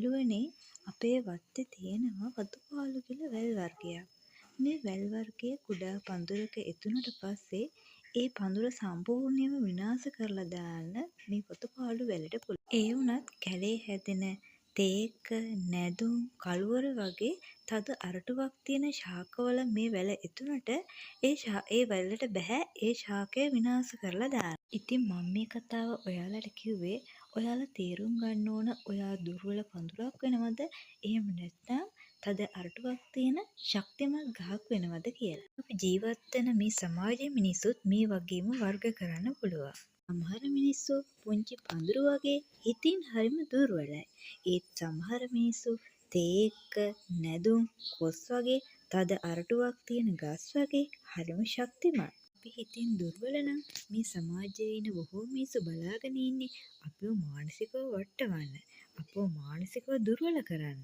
යාළුවනේ අපේ වත්තේ තියෙනවා වතුපාලු කියලා වැල් වර්ගයක්. මේ වැල් වර්ගය කුඩා පඳුරක එතුනට පස්සේ ඒ පඳුර සම්පූර්ණයෙන්ම විනාශ කරලා දාන්න මේ වතුපාලු වැලට පුළුවන්. ඒ වුණත් කැලේ හැදෙන තේක, නැදුම්, කළුවර වගේ තද අරටුවක් තියෙන ශාකවල මේ වැල එතුනට ඒ වැලට බෑ ඒ ශාකය විනාශ කරලා දාන්න. ඉතින් මම මේ කතාව ඔයාලට කිව්වේ ඔයාලා තේරුම් ගන්න ඕන ඔයා දුර්වල පඳුරක් වෙනවද එහෙම නැත්නම් තද අරටුවක් තියෙන ශක්තිමත් ගහක් වෙනවද කියලා. අපි ජීවත් වෙන මේ සමාජයේ මිනිස්සුත් මේ වගේම වර්ග කරන්න පුළුවන්. සමහර මිනිස්සු පුංචි පඳුරු වගේ හිතින් හරිම දුර්වලයි. ඒත් සමහර මිනිස්සු තේක, නැදුම්, කොස් වගේ තද අරටුවක් තියෙන ගස් වගේ හරිම ශක්තිමත්. අපි හිතින් දුර්වල නම් මේ සමාජයේ ඉන්න බොහෝ මිනිස්සු බලාගෙන ඉන්නේ අපිව මානසිකව වට්ටවන්න, අපව මානසිකව දුර්වල කරන්න.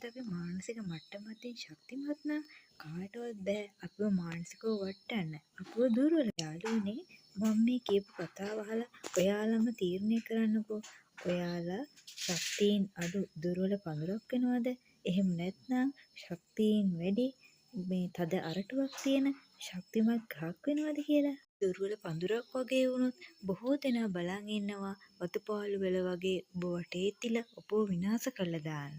අපි මානසික මට්ටමකින් ශක්තිමත් නම් කාටවත් බෑ අපිව මානසිකව වට්ටන්න, අපිව දුර්වල. යාළුවනේ මම මේ කියපු කතාව අහලා ඔයාලම තීරණය කරන්නකෝ. ඔයාලා ශක්තියෙන් අඩු දුර්වල පඳුරක් වෙනවද? එහෙම නැත්නම් ශක්තියෙන් වැඩි මේ තද අරටුවක් තියෙන ශක්තිමත් ගහක් වෙනවද කියලා. දුර්වල පඳුරක් වගේ වුණොත් බොහෝ දෙනා බලන් ඉන්නවා වතුපාලු වෙල වගේ ඔබ වටේ තියලා ඔබව විනාශ කරලා දාන්න.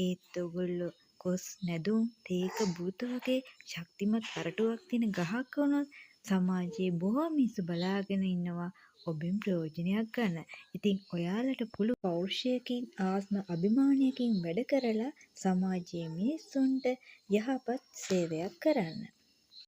ඒත් ඔයගොල්ලෝ කොස්, නැදුම්, තේක, බුරුත වගේ ශක්තිමත් අරටුවක් තියෙන ගහක් වුණොත් සමාජයේ බොහෝ මිනිස්සු බලාගෙන ඉන්නවා ඔබෙන් ප්‍රයෝජනයක් ගන්න. ඉතින් ඔයාලට පුළුවන් පෞරුෂයකින්, ආත්ම අභිමානයකින් වැඩ කරලා සමාජයේ මිනිස්සුන්ට යහපත් සේවයක් කරන්න.